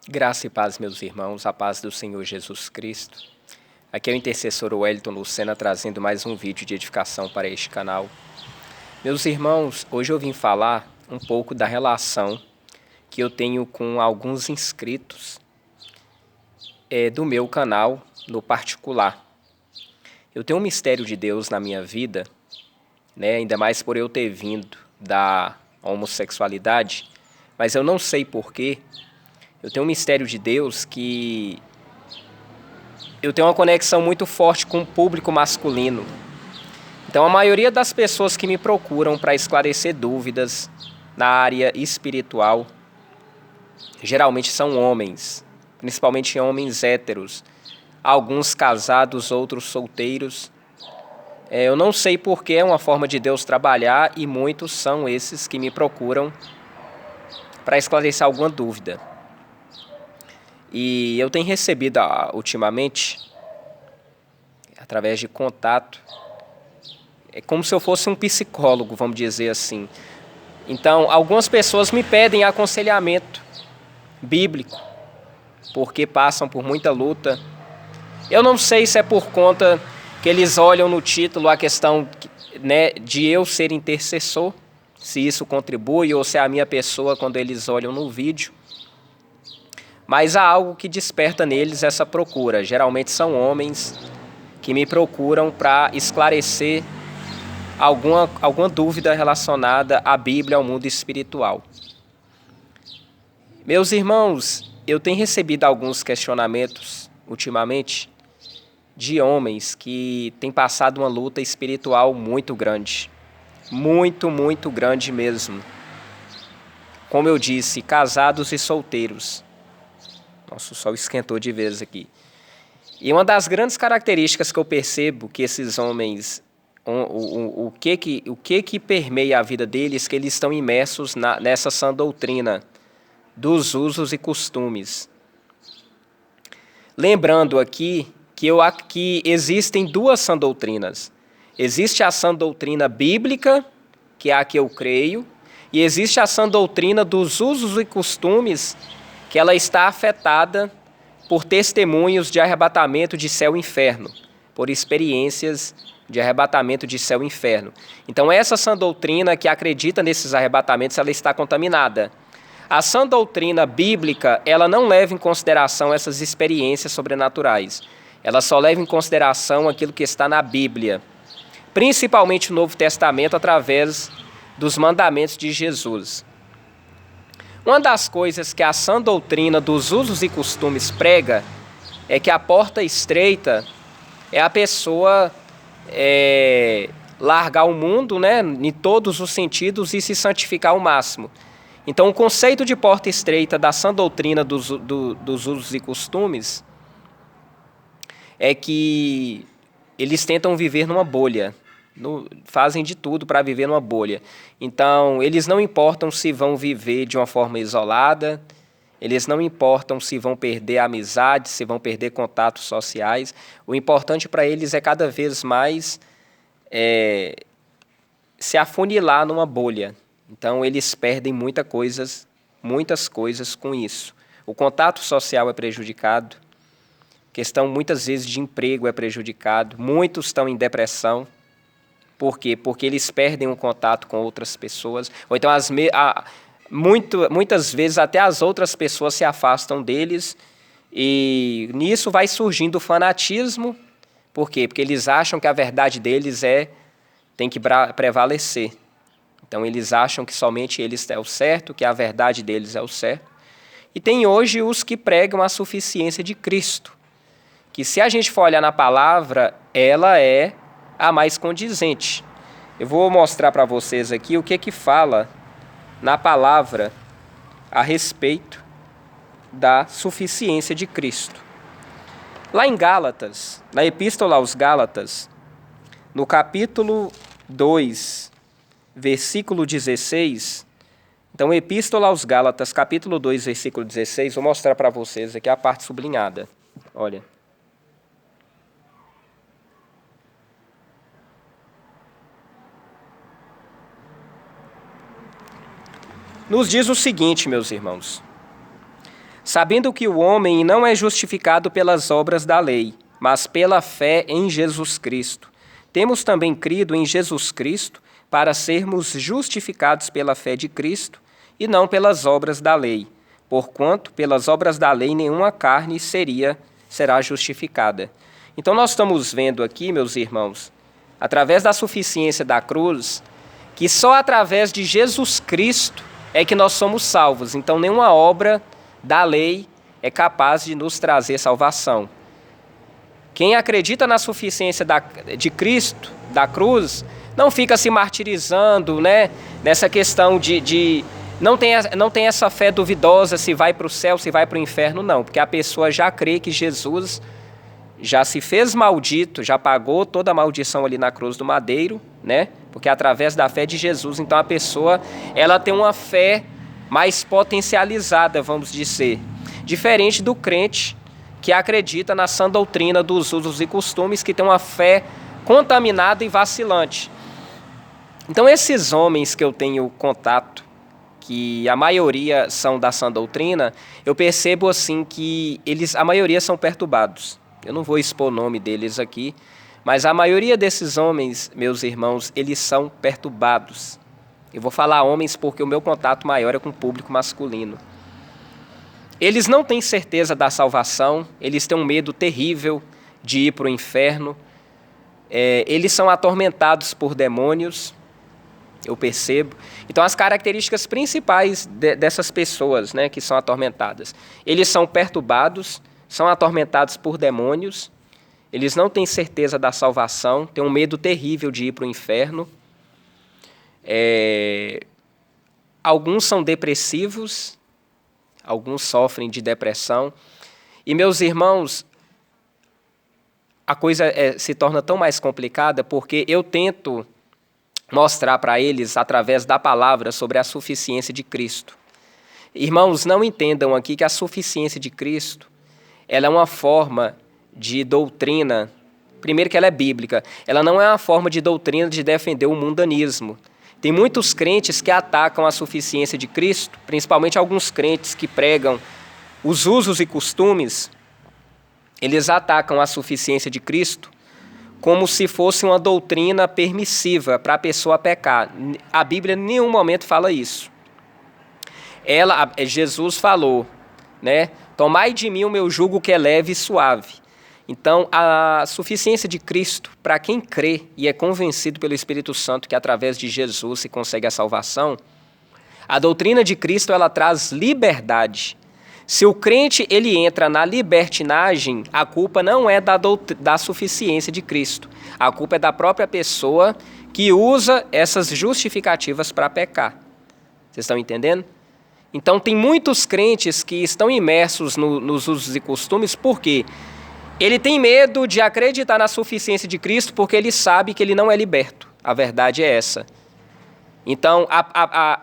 Graça e paz, meus irmãos, a paz do Senhor Jesus Cristo. Aqui é o intercessor Wellington Lucena trazendo mais um vídeo de edificação para este canal. Meus irmãos, hoje eu vim falar um pouco da relação que eu tenho com alguns inscritos do meu canal no particular. Eu tenho um mistério de Deus na minha vida, ainda mais por eu ter vindo da homossexualidade, mas eu não sei porquê. Eu tenho um mistério de Deus que eu tenho uma conexão muito forte com o público masculino. Então, a maioria das pessoas que me procuram para esclarecer dúvidas na área espiritual, geralmente são homens, principalmente homens héteros. Alguns casados, outros solteiros. Eu não sei porque é uma forma de Deus trabalhar e muitos são esses que me procuram para esclarecer alguma dúvida. E eu tenho recebido ultimamente, através de contato, é como se eu fosse um psicólogo, vamos dizer assim. Então, algumas pessoas me pedem aconselhamento bíblico, porque passam por muita luta. Eu não sei se é por conta que eles olham no título a questão de eu ser intercessor, se isso contribui, ou se é a minha pessoa quando eles olham no vídeo. Mas há algo que desperta neles essa procura. Geralmente são homens que me procuram para esclarecer alguma dúvida relacionada à Bíblia, ao mundo espiritual. Meus irmãos, eu tenho recebido alguns questionamentos ultimamente de homens que têm passado uma luta espiritual muito grande. Muito, muito grande mesmo. Como eu disse, casados e solteiros. Nossa, o sol esquentou de vez aqui. E uma das grandes características que eu percebo que esses homens, o que permeia a vida deles, que eles estão imersos nessa sã doutrina dos usos e costumes. Lembrando aqui que existem duas sã doutrinas. Existe a sã doutrina bíblica, que é a que eu creio, e existe a sã doutrina dos usos e costumes, que ela está afetada por testemunhos de arrebatamento de céu e inferno, por experiências de arrebatamento de céu e inferno. Então, essa sã doutrina que acredita nesses arrebatamentos, ela está contaminada. A sã doutrina bíblica, ela não leva em consideração essas experiências sobrenaturais. Ela só leva em consideração aquilo que está na Bíblia, principalmente no Novo Testamento, através dos mandamentos de Jesus. Uma das coisas que a sã doutrina dos usos e costumes prega é que a porta estreita é a pessoa largar o mundo, em todos os sentidos, e se santificar ao máximo. Então, o conceito de porta estreita da sã doutrina dos usos e costumes é que eles tentam viver numa bolha. Fazem de tudo para viver numa bolha. Então, eles não importam se vão viver de uma forma isolada, eles não importam se vão perder amizade, se vão perder contatos sociais. O importante para eles é cada vez mais se afunilar numa bolha. Então, eles perdem muitas coisas com isso. O contato social é prejudicado, questão muitas vezes de emprego é prejudicado, muitos estão em depressão. Por quê? Porque eles perdem o contato com outras pessoas, ou então muitas vezes até as outras pessoas se afastam deles, e nisso vai surgindo o fanatismo. Por quê? Porque eles acham que a verdade deles tem que prevalecer. Então eles acham que somente eles é o certo, que a verdade deles é o certo. E tem hoje os que pregam a suficiência de Cristo, que se a gente for olhar na palavra, ela é a mais condizente. Eu vou mostrar para vocês aqui o que fala na palavra a respeito da suficiência de Cristo. Lá em Gálatas, na Epístola aos Gálatas, no capítulo 2, versículo 16, então Epístola aos Gálatas, capítulo 2, versículo 16, vou mostrar para vocês aqui a parte sublinhada. Olha. Nos diz o seguinte, meus irmãos: sabendo que o homem não é justificado pelas obras da lei, mas pela fé em Jesus Cristo. Temos também crido em Jesus Cristo para sermos justificados pela fé de Cristo e não pelas obras da lei, porquanto pelas obras da lei nenhuma carne será justificada. Então nós estamos vendo aqui, meus irmãos, através da suficiência da cruz, que só através de Jesus Cristo é que nós somos salvos. Então nenhuma obra da lei é capaz de nos trazer salvação. Quem acredita na suficiência de Cristo, da cruz, não fica se martirizando, né, nessa questão de não tem essa fé duvidosa se vai para o céu, se vai para o inferno, não. Porque a pessoa já crê que Jesus já se fez maldito, já pagou toda a maldição ali na cruz do madeiro, né? Porque através da fé de Jesus, então a pessoa, ela tem uma fé mais potencializada, vamos dizer. Diferente do crente que acredita na sã doutrina dos usos e costumes, que tem uma fé contaminada e vacilante. Então esses homens que eu tenho contato, que a maioria são da sã doutrina, eu percebo assim que a maioria são perturbados. Eu não vou expor o nome deles aqui, mas a maioria desses homens, meus irmãos, eles são perturbados. Eu vou falar homens porque o meu contato maior é com o público masculino. Eles não têm certeza da salvação, eles têm um medo terrível de ir para o inferno. Eles são atormentados por demônios, eu percebo. Então, as características principais dessas pessoas, né, que são atormentadas, eles são perturbados, são atormentados por demônios, eles não têm certeza da salvação, têm um medo terrível de ir para o inferno. Alguns são depressivos, alguns sofrem de depressão. E, meus irmãos, a coisa se torna tão mais complicada porque eu tento mostrar para eles, através da palavra, sobre a suficiência de Cristo. Irmãos, não entendam aqui que a suficiência de Cristo ela é uma forma de doutrina, primeiro que ela é bíblica, ela não é uma forma de doutrina de defender o mundanismo. Tem muitos crentes que atacam a suficiência de Cristo, principalmente alguns crentes que pregam os usos e costumes, eles atacam a suficiência de Cristo como se fosse uma doutrina permissiva para a pessoa pecar. A Bíblia em nenhum momento fala isso. Jesus falou, né? Tomai de mim o meu jugo que é leve e suave. Então, a suficiência de Cristo, para quem crê e é convencido pelo Espírito Santo que através de Jesus se consegue a salvação, a doutrina de Cristo ela traz liberdade. Se o crente ele entra na libertinagem, a culpa não é da suficiência de Cristo. A culpa é da própria pessoa que usa essas justificativas para pecar. Vocês estão entendendo? Então, tem muitos crentes que estão imersos nos usos e costumes, por quê? Ele tem medo de acreditar na suficiência de Cristo porque ele sabe que ele não é liberto. A verdade é essa. Então,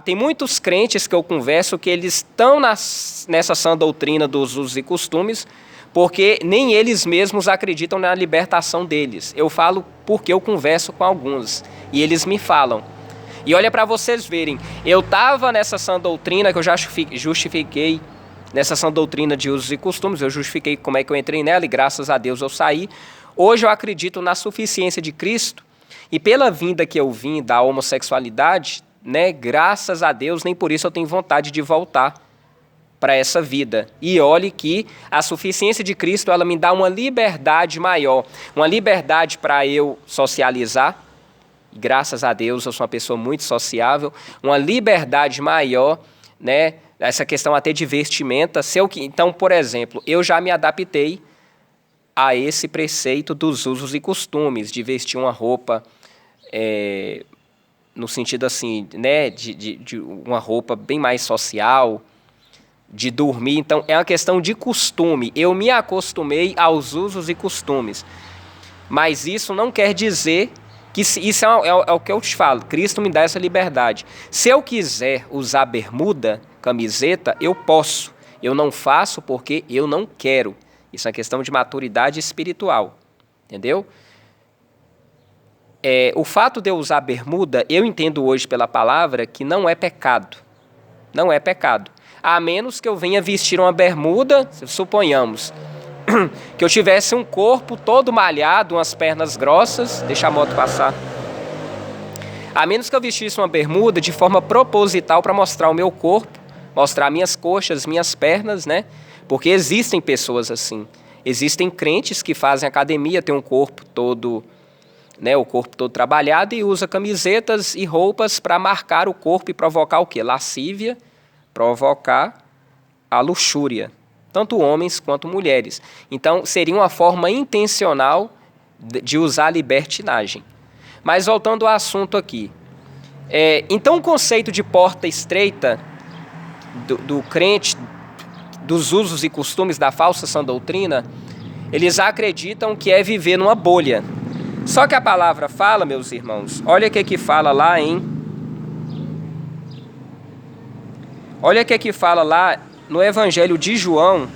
tem muitos crentes que eu converso que eles estão nessa sã doutrina dos usos e costumes porque nem eles mesmos acreditam na libertação deles. Eu falo porque eu converso com alguns e eles me falam. E olha para vocês verem, eu estava nessa sã doutrina que eu já justifiquei, nessa sã doutrina de usos e costumes, eu justifiquei como é que eu entrei nela e graças a Deus eu saí. Hoje eu acredito na suficiência de Cristo e pela vinda que eu vim da homossexualidade, né, graças a Deus, nem por isso eu tenho vontade de voltar para essa vida. E olhe que a suficiência de Cristo ela me dá uma liberdade maior, uma liberdade para eu socializar. Graças a Deus eu sou uma pessoa muito sociável, uma liberdade maior, né? Essa questão até de vestimenta. Então, por exemplo, eu já me adaptei a esse preceito dos usos e costumes, de vestir uma roupa, no sentido assim, né? De uma roupa bem mais social, de dormir. Então, é uma questão de costume. Eu me acostumei aos usos e costumes. Mas isso não quer dizer que isso é o que eu te falo. Cristo me dá essa liberdade. Se eu quiser usar bermuda, camiseta, eu posso. Eu não faço porque eu não quero. Isso é uma questão de maturidade espiritual. Entendeu? O fato de eu usar bermuda, eu entendo hoje pela palavra que não é pecado. Não é pecado. a menos que eu venha vestir uma bermuda, suponhamos, que eu tivesse um corpo todo malhado, umas pernas grossas, deixa a moto passar. A menos que eu vestisse uma bermuda de forma proposital para mostrar o meu corpo, mostrar minhas coxas, minhas pernas, né? Porque existem pessoas assim. Existem crentes que fazem academia, têm um corpo todo, né, o corpo todo trabalhado e usa camisetas e roupas para marcar o corpo e provocar o quê? Lascívia, provocar a luxúria, tanto homens quanto mulheres. Então, seria uma forma intencional de usar a libertinagem. Mas voltando ao assunto aqui. Então, o conceito de porta estreita do crente, dos usos e costumes da falsa sã doutrina, eles acreditam que é viver numa bolha. Só que a palavra fala, meus irmãos, olha o que fala lá Olha o que fala lá no Evangelho de João,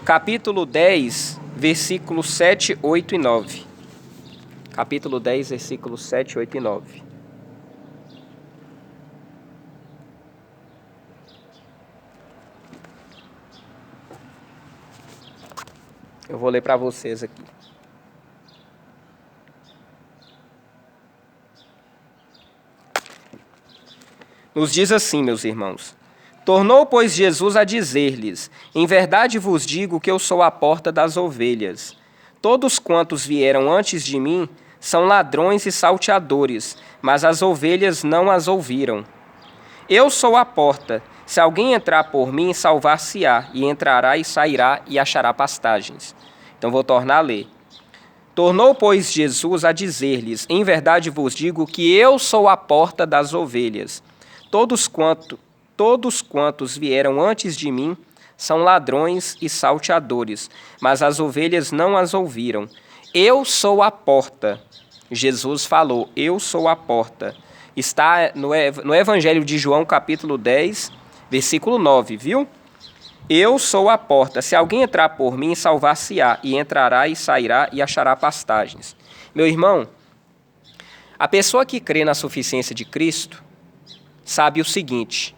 capítulo 10, versículos 7, 8 e 9. Capítulo 10, versículos 7, 8 e 9. Eu vou ler para vocês aqui. Nos diz assim, meus irmãos: tornou, pois, Jesus a dizer-lhes: em verdade vos digo que eu sou a porta das ovelhas. Todos quantos vieram antes de mim são ladrões e salteadores, mas as ovelhas não as ouviram. Eu sou a porta. Se alguém entrar por mim, salvar-se-á, e entrará e sairá e achará pastagens. Então vou tornar a ler. Tornou, pois, Jesus a dizer-lhes: em verdade vos digo que eu sou a porta das ovelhas. Todos quantos vieram antes de mim são ladrões e salteadores, mas as ovelhas não as ouviram. Eu sou a porta. Jesus falou: eu sou a porta. Está no Evangelho de João, capítulo 10, versículo 9, viu? Eu sou a porta. Se alguém entrar por mim, salvar-se-á, e entrará e sairá e achará pastagens. Meu irmão, a pessoa que crê na suficiência de Cristo sabe o seguinte,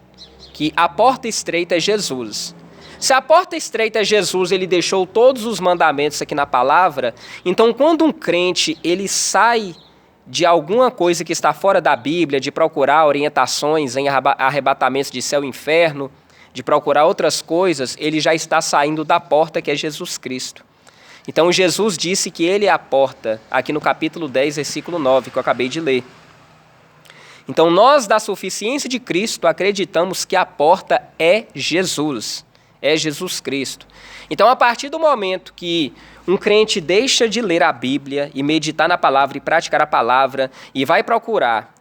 que a porta estreita é Jesus. Se a porta estreita é Jesus, ele deixou todos os mandamentos aqui na palavra, então quando um crente ele sai de alguma coisa que está fora da Bíblia, de procurar orientações em arrebatamentos de céu e inferno, de procurar outras coisas, ele já está saindo da porta que é Jesus Cristo. Então Jesus disse que ele é a porta, aqui no capítulo 10, versículo 9, que eu acabei de ler. Então nós da suficiência de Cristo acreditamos que a porta é Jesus Cristo. Então a partir do momento que um crente deixa de ler a Bíblia e meditar na palavra e praticar a palavra e vai procurar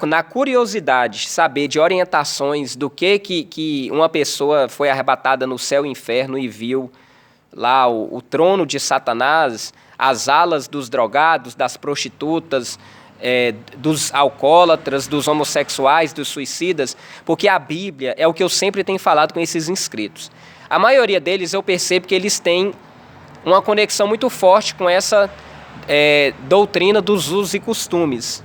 na curiosidade, saber de orientações do que uma pessoa foi arrebatada no céu e inferno e viu lá o trono de Satanás, as alas dos drogados, das prostitutas, dos alcoólatras, dos homossexuais, dos suicidas, porque a Bíblia é o que eu sempre tenho falado com esses inscritos. A maioria deles eu percebo que eles têm uma conexão muito forte com essa doutrina dos usos e costumes.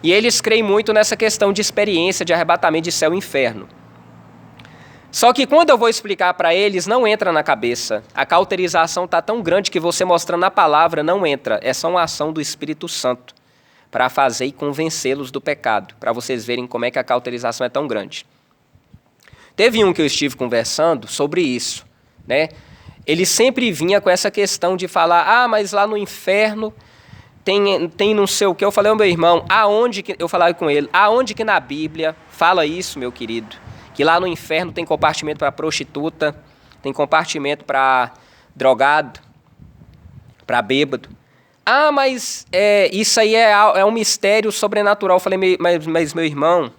E eles creem muito nessa questão de experiência de arrebatamento de céu e inferno. Só que quando eu vou explicar para eles, não entra na cabeça. A cauterização está tão grande que você mostrando a palavra não entra. É só uma ação do Espírito Santo para fazer e convencê-los do pecado, para vocês verem como é que a cauterização é tão grande. Teve um que eu estive conversando sobre isso, né? Ele sempre vinha com essa questão de falar, mas lá no inferno tem não sei o que. Eu falei ao meu irmão, eu falava com ele, aonde que na Bíblia fala isso, meu querido? Que lá no inferno tem compartimento para prostituta, tem compartimento para drogado, para bêbado. Mas isso aí é um mistério sobrenatural. Eu falei, mas meu irmão,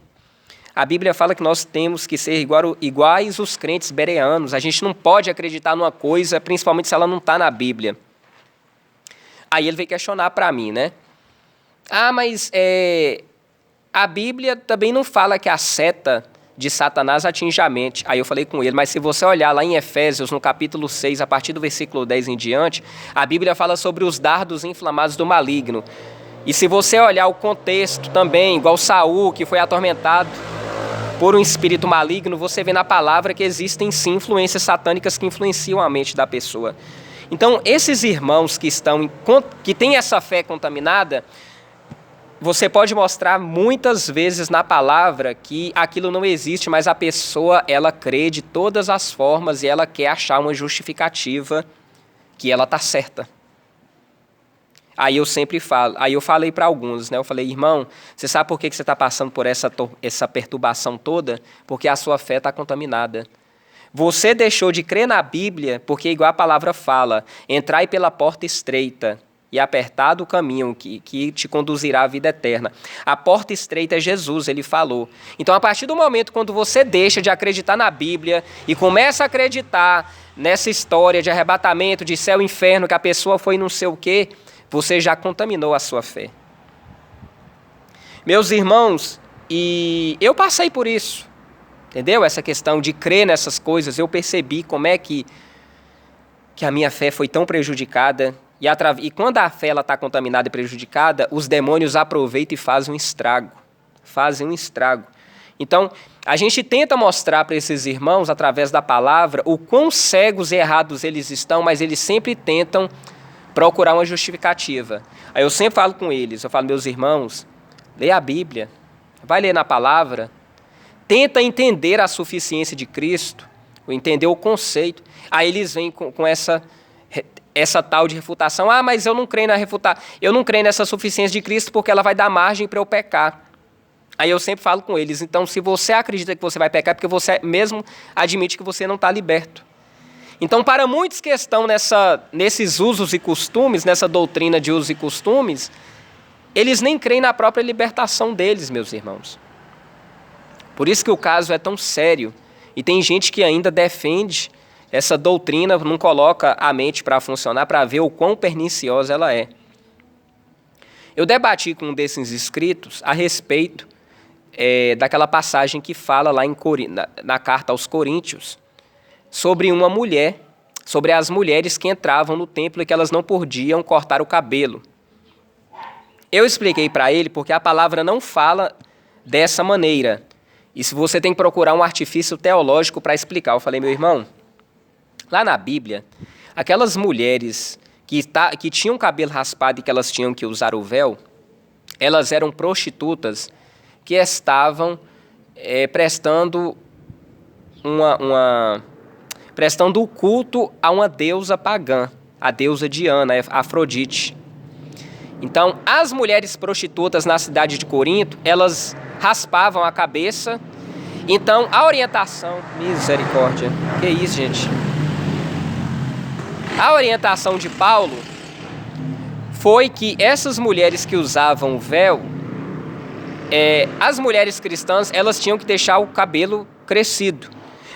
a Bíblia fala que nós temos que ser iguais os crentes bereanos. A gente não pode acreditar numa coisa, principalmente se ela não está na Bíblia. Aí ele veio questionar para mim, né? Mas a Bíblia também não fala que a seta de Satanás atinge a mente. Aí eu falei com ele, mas se você olhar lá em Efésios, no capítulo 6, a partir do versículo 10 em diante, a Bíblia fala sobre os dardos inflamados do maligno. E se você olhar o contexto também, igual Saul, que foi atormentado por um espírito maligno, você vê na palavra que existem sim influências satânicas que influenciam a mente da pessoa. Então, esses irmãos que têm essa fé contaminada, você pode mostrar muitas vezes na palavra que aquilo não existe, mas a pessoa, ela crê de todas as formas e ela quer achar uma justificativa que ela está certa. Aí eu sempre falo, aí eu falei para alguns, né? Eu falei, irmão, você sabe por que você está passando por essa perturbação toda? Porque a sua fé está contaminada. Você deixou de crer na Bíblia porque, igual a palavra fala, entrai pela porta estreita e apertado o caminho que te conduzirá à vida eterna. A porta estreita é Jesus, ele falou. Então, a partir do momento quando você deixa de acreditar na Bíblia e começa a acreditar nessa história de arrebatamento, de céu e inferno, que a pessoa foi não sei o quê, você já contaminou a sua fé. Meus irmãos, e eu passei por isso, entendeu? Essa questão de crer nessas coisas, eu percebi como é que a minha fé foi tão prejudicada. E quando a fé está contaminada e prejudicada, os demônios aproveitam e fazem um estrago. Então, a gente tenta mostrar para esses irmãos, através da palavra, o quão cegos e errados eles estão, mas eles sempre tentam procurar uma justificativa. Aí eu sempre falo com eles, eu falo, meus irmãos, lê a Bíblia, vai ler na palavra, tenta entender a suficiência de Cristo, entender o conceito. Aí eles vêm com essa tal de refutação. Ah, mas eu não creio eu não creio nessa suficiência de Cristo porque ela vai dar margem para eu pecar. Aí eu sempre falo com eles, então se você acredita que você vai pecar, é porque você mesmo admite que você não está liberto. Então, para muitos que estão nesses usos e costumes, nessa doutrina de usos e costumes, eles nem creem na própria libertação deles, meus irmãos. Por isso que o caso é tão sério. E tem gente que ainda defende essa doutrina, não coloca a mente para funcionar, para ver o quão perniciosa ela é. Eu debati com um desses inscritos a respeito daquela passagem que fala lá na carta aos Coríntios, sobre uma mulher, sobre as mulheres que entravam no templo e que elas não podiam cortar o cabelo. Eu expliquei para ele porque a palavra não fala dessa maneira. E se você tem que procurar um artifício teológico para explicar, eu falei, meu irmão, lá na Bíblia, aquelas mulheres que tinham cabelo raspado e que elas tinham que usar o véu, elas eram prostitutas que estavam prestando o culto a uma deusa pagã, a deusa Diana, Afrodite. Então, as mulheres prostitutas na cidade de Corinto, elas raspavam a cabeça. Então, a orientação... Misericórdia. Que isso, gente? A orientação de Paulo foi que essas mulheres que usavam o véu, as mulheres cristãs, elas tinham que deixar o cabelo crescido.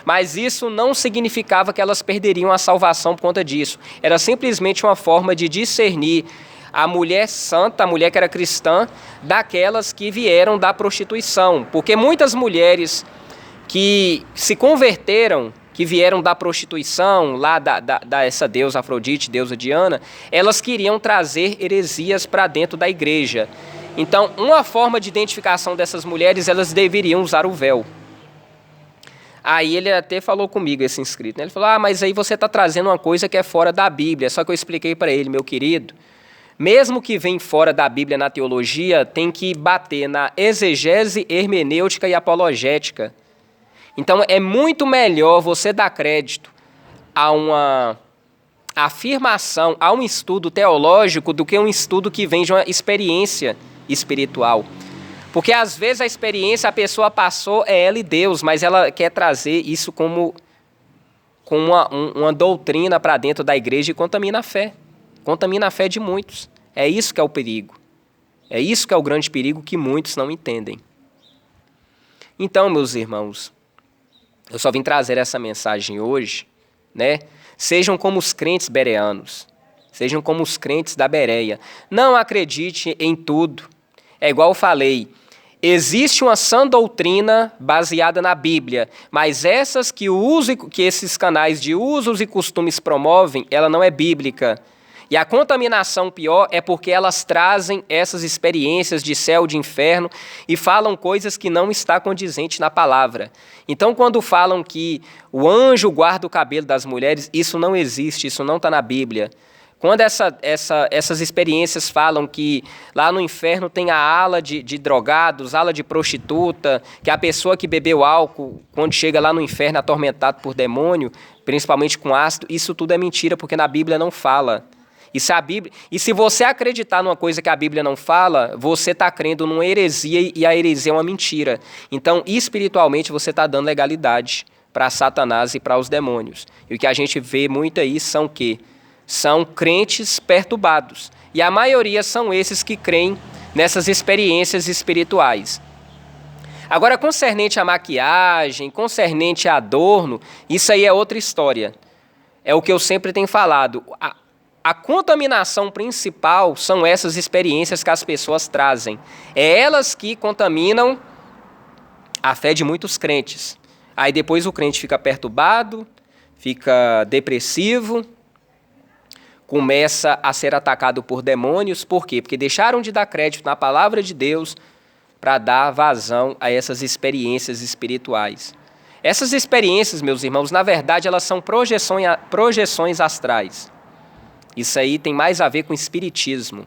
Mas isso não significava que elas perderiam a salvação por conta disso. Era simplesmente uma forma de discernir a mulher santa, a mulher que era cristã, daquelas que vieram da prostituição. Porque muitas mulheres que se converteram, que vieram da prostituição, lá essa deusa Afrodite, deusa Diana, elas queriam trazer heresias para dentro da igreja. Então, uma forma de identificação dessas mulheres, elas deveriam usar o véu. Aí ele até falou comigo, esse inscrito, né? Ele falou, mas aí você está trazendo uma coisa que é fora da Bíblia. Só que eu expliquei para ele, meu querido, mesmo que vem fora da Bíblia na teologia, tem que bater na exegese, hermenêutica e apologética. Então, é muito melhor você dar crédito a uma afirmação, a um estudo teológico, do que um estudo que vem de uma experiência espiritual. Porque, às vezes, a experiência a pessoa passou, é ela e Deus, mas ela quer trazer isso como uma doutrina para dentro da igreja e contamina a fé. Contamina a fé de muitos. É isso que é o perigo. É isso que é o grande perigo que muitos não entendem. Então, meus irmãos, eu só vim trazer essa mensagem hoje, né? Sejam como os crentes bereanos. Sejam como os crentes da Bereia. Não acredite em tudo. É igual eu falei, existe uma sã doutrina baseada na Bíblia, mas essas que esses canais de usos e costumes promovem, ela não é bíblica. E a contaminação pior é porque elas trazem essas experiências de céu, de inferno, e falam coisas que não está condizente na palavra. Então, quando falam que o anjo guarda o cabelo das mulheres, isso não existe, isso não está na Bíblia. Quando essas experiências falam que lá no inferno tem a ala de drogados, ala de prostituta, que a pessoa que bebeu álcool, quando chega lá no inferno atormentado por demônio, principalmente com ácido, isso tudo é mentira, porque na Bíblia não fala. E se você acreditar numa coisa que a Bíblia não fala, você está crendo numa heresia e a heresia é uma mentira. Então, espiritualmente, você está dando legalidade para Satanás e para os demônios. E o que a gente vê muito aí são que são crentes perturbados. E a maioria são esses que creem nessas experiências espirituais. Agora, concernente à maquiagem, concernente a adorno, isso aí é outra história. É o que eu sempre tenho falado. A contaminação principal são essas experiências que as pessoas trazem. É elas que contaminam a fé de muitos crentes. Aí depois o crente fica perturbado, fica depressivo, começa a ser atacado por demônios. Por quê? Porque deixaram de dar crédito na palavra de Deus para dar vazão a essas experiências espirituais. Essas experiências, meus irmãos, na verdade, elas são projeções astrais. Isso aí tem mais a ver com espiritismo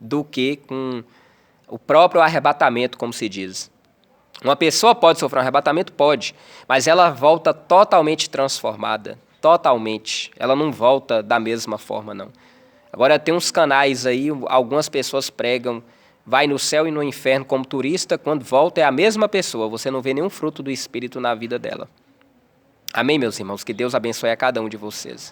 do que com o próprio arrebatamento, como se diz. Uma pessoa pode sofrer um arrebatamento? Pode, mas ela volta totalmente transformada, totalmente. Ela não volta da mesma forma, não. Agora tem uns canais aí, algumas pessoas pregam, vai no céu e no inferno como turista, quando volta é a mesma pessoa, você não vê nenhum fruto do Espírito na vida dela. Amém, meus irmãos? Que Deus abençoe a cada um de vocês.